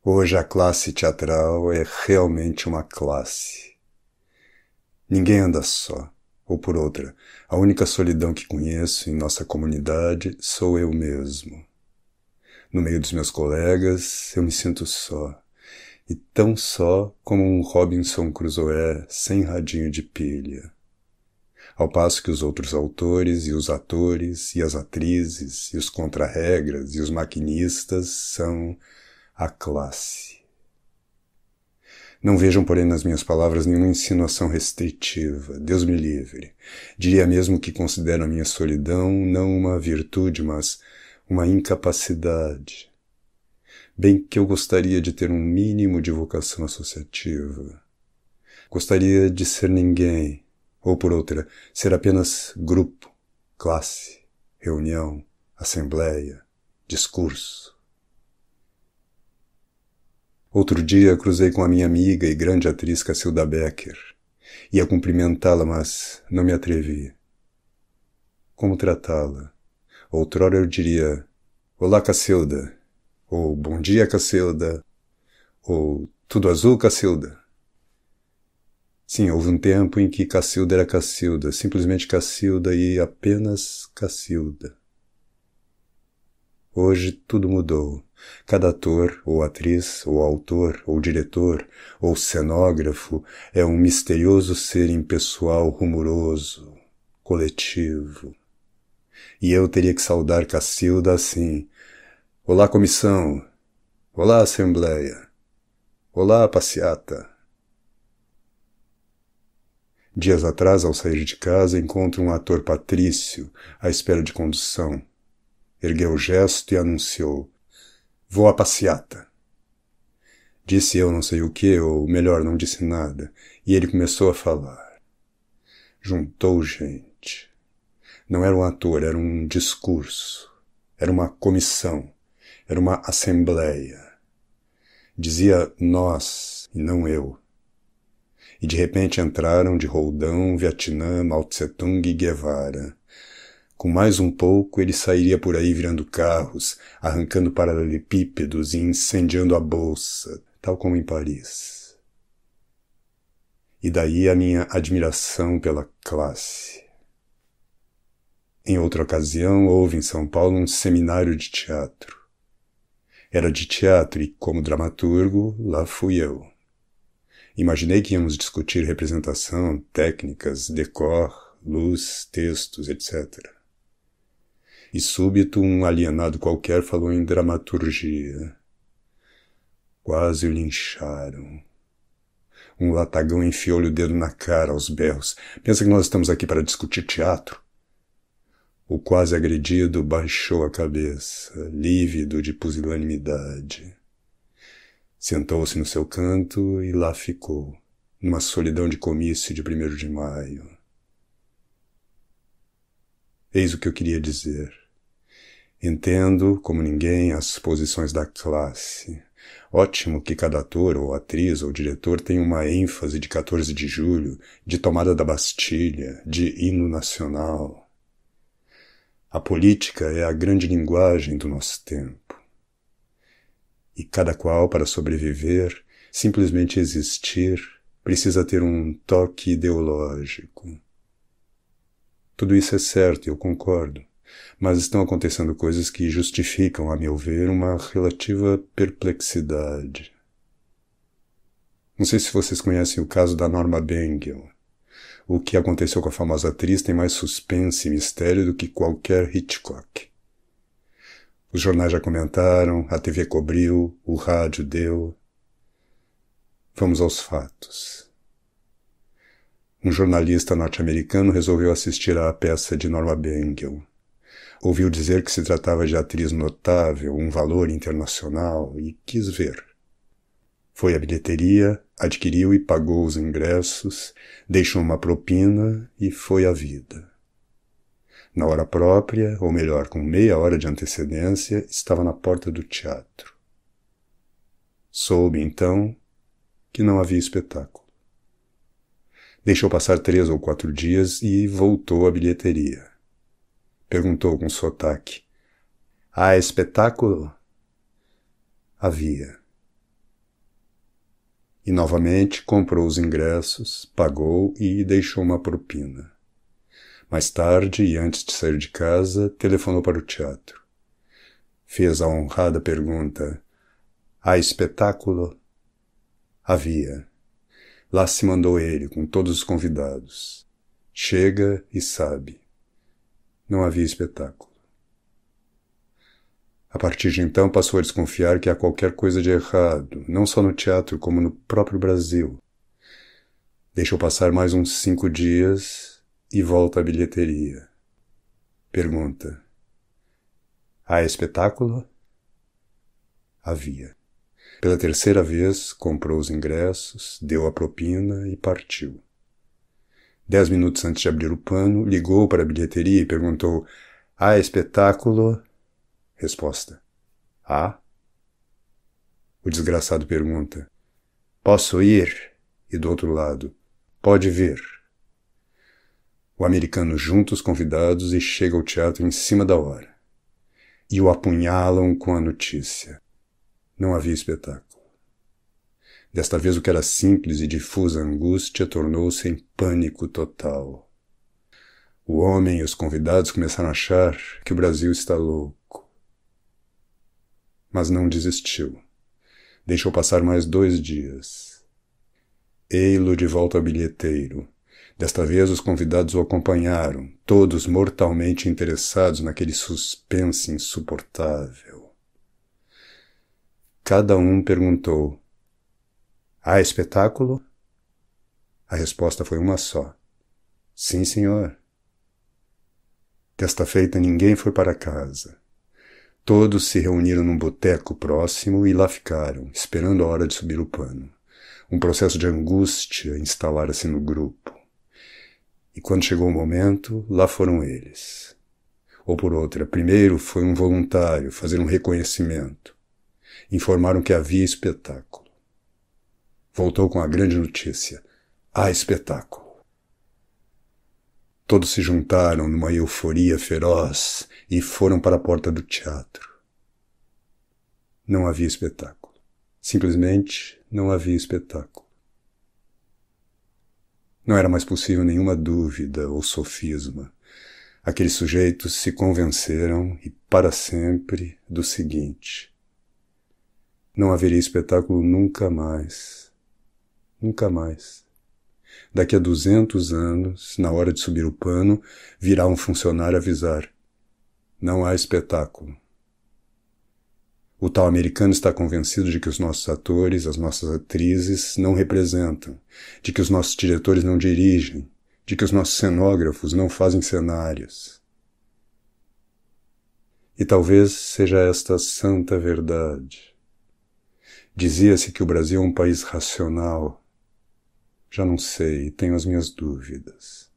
Hoje a classe teatral é realmente uma classe. Ninguém anda só, ou por outra, a única solidão que conheço em nossa comunidade sou eu mesmo. No meio dos meus colegas, eu me sinto só, e tão só como um Robinson Crusoe sem radinho de pilha. Ao passo que os outros autores e os atores e as atrizes e os contra-regras e os maquinistas são a classe. Não vejam, porém, nas minhas palavras nenhuma insinuação restritiva, Deus me livre. Diria mesmo que considero a minha solidão não uma virtude, mas uma incapacidade. Bem que eu gostaria de ter um mínimo de vocação associativa. Gostaria de ser ninguém, ou por outra, ser apenas grupo, classe, reunião, assembleia, discurso. Outro dia cruzei com a minha amiga e grande atriz Cacilda Becker. Ia cumprimentá-la, mas não me atrevi. Como tratá-la? Outrora eu diria, olá Cacilda, ou bom dia Cacilda, ou tudo azul Cacilda. Sim, houve um tempo em que Cacilda era Cacilda, simplesmente Cacilda e apenas Cacilda. Hoje tudo mudou. Cada ator, ou atriz, ou autor, ou diretor, ou cenógrafo é um misterioso ser impessoal rumoroso, coletivo. E eu teria que saudar Cacilda assim. Olá, comissão. Olá, assembleia. Olá, passeata. Dias atrás, ao sair de casa, encontro um ator patrício à espera de condução. Ergueu o gesto e anunciou. Vou à passeata. Disse eu não sei o que, ou melhor, não disse nada, e ele começou a falar. Juntou gente. Não era um ator, era um discurso. Era uma comissão. Era uma assembleia. Dizia nós, e não eu. E de repente entraram de roldão, Vietnã, Mao Tse-tung e Guevara. Com mais um pouco, ele sairia por aí virando carros, arrancando paralelepípedos e incendiando a bolsa, tal como em Paris. E daí a minha admiração pela classe. Em outra ocasião, houve em São Paulo um seminário de teatro. Era de teatro e, como dramaturgo, lá fui eu. Imaginei que íamos discutir representação, técnicas, decor, luz, textos, etc. E súbito um alienado qualquer falou em dramaturgia. Quase o lincharam. Um latagão enfiou-lhe o dedo na cara aos berros. Pensa que nós estamos aqui para discutir teatro? O quase agredido baixou a cabeça, lívido de pusilanimidade. Sentou-se no seu canto e lá ficou, numa solidão de comício de 1º de maio. Eis o que eu queria dizer. Entendo, como ninguém, as posições da classe. Ótimo que cada ator, ou atriz, ou diretor tenha uma ênfase de 14 de julho, de tomada da Bastilha, de hino nacional. A política é a grande linguagem do nosso tempo. E cada qual, para sobreviver, simplesmente existir, precisa ter um toque ideológico. Tudo isso é certo e eu concordo, mas estão acontecendo coisas que justificam, a meu ver, uma relativa perplexidade. Não sei se vocês conhecem o caso da Norma Bengel. O que aconteceu com a famosa atriz tem mais suspense e mistério do que qualquer Hitchcock. Os jornais já comentaram, a TV cobriu, o rádio deu. Vamos aos fatos. Um jornalista norte-americano resolveu assistir à peça de Norma Bengel. Ouviu dizer que se tratava de atriz notável, um valor internacional, e quis ver. Foi à bilheteria, adquiriu e pagou os ingressos, deixou uma propina e foi à vida. Na hora própria, ou melhor, com meia hora de antecedência, estava na porta do teatro. Soube, então, que não havia espetáculo. Deixou passar 3 ou 4 dias e voltou à bilheteria. Perguntou com sotaque. Há espetáculo? Havia. E novamente comprou os ingressos, pagou e deixou uma propina. Mais tarde, e antes de sair de casa, telefonou para o teatro. Fez a honrada pergunta: há espetáculo? Havia. Lá se mandou ele, com todos os convidados. Chega e sabe. Não havia espetáculo. A partir de então passou a desconfiar que há qualquer coisa de errado, não só no teatro, como no próprio Brasil. Deixou passar mais uns 5 dias e volta à bilheteria. Pergunta: há espetáculo? Havia. Pela terceira vez, comprou os ingressos, deu a propina e partiu. 10 minutos antes de abrir o pano, ligou para a bilheteria e perguntou: há espetáculo? Resposta: há. O desgraçado pergunta: posso ir? E do outro lado: pode vir. O americano junta os convidados e chega ao teatro em cima da hora. E o apunhalam com a notícia: não havia espetáculo. Desta vez o que era simples e difusa angústia tornou-se em pânico total. O homem e os convidados começaram a achar que o Brasil está louco. Mas não desistiu. Deixou passar mais 2 dias. Ei-lo de volta ao bilheteiro. Desta vez os convidados o acompanharam, todos mortalmente interessados naquele suspense insuportável. Cada um perguntou: há espetáculo? A resposta foi uma só: sim, senhor. Desta feita ninguém foi para casa. Todos se reuniram num boteco próximo e lá ficaram, esperando a hora de subir o pano. Um processo de angústia instalara-se no grupo. E quando chegou o momento, lá foram eles. Ou por outra, primeiro foi um voluntário fazer um reconhecimento. Informaram que havia espetáculo. Voltou com a grande notícia: há espetáculo. Todos se juntaram numa euforia feroz e foram para a porta do teatro. Não havia espetáculo. Simplesmente não havia espetáculo. Não era mais possível nenhuma dúvida ou sofisma. Aqueles sujeitos se convenceram, e para sempre, do seguinte: não haveria espetáculo nunca mais. Nunca mais. Daqui a 200 anos, na hora de subir o pano, virá um funcionário avisar: não há espetáculo. O tal americano está convencido de que os nossos atores, as nossas atrizes, não representam, de que os nossos diretores não dirigem, de que os nossos cenógrafos não fazem cenários. E talvez seja esta a santa verdade. Dizia-se que o Brasil é um país racional. Já não sei, tenho as minhas dúvidas.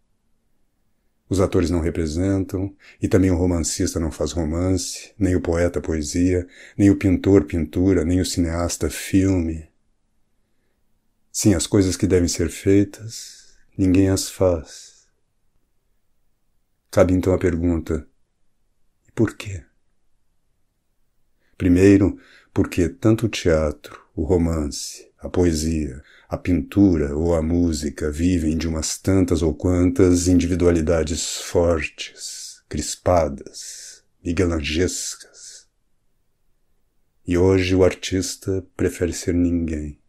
Os atores não representam, e também o romancista não faz romance, nem o poeta poesia, nem o pintor pintura, nem o cineasta filme. Sim, as coisas que devem ser feitas, ninguém as faz. Cabe então a pergunta: e por quê? Primeiro, porque tanto o teatro, o romance, a poesia, a pintura ou a música vivem de umas tantas ou quantas individualidades fortes, crispadas, miguelangescas. E hoje o artista prefere ser ninguém.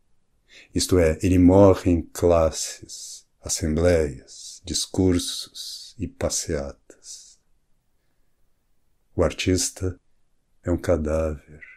Isto é, ele morre em classes, assembleias, discursos e passeatas. O artista é um cadáver.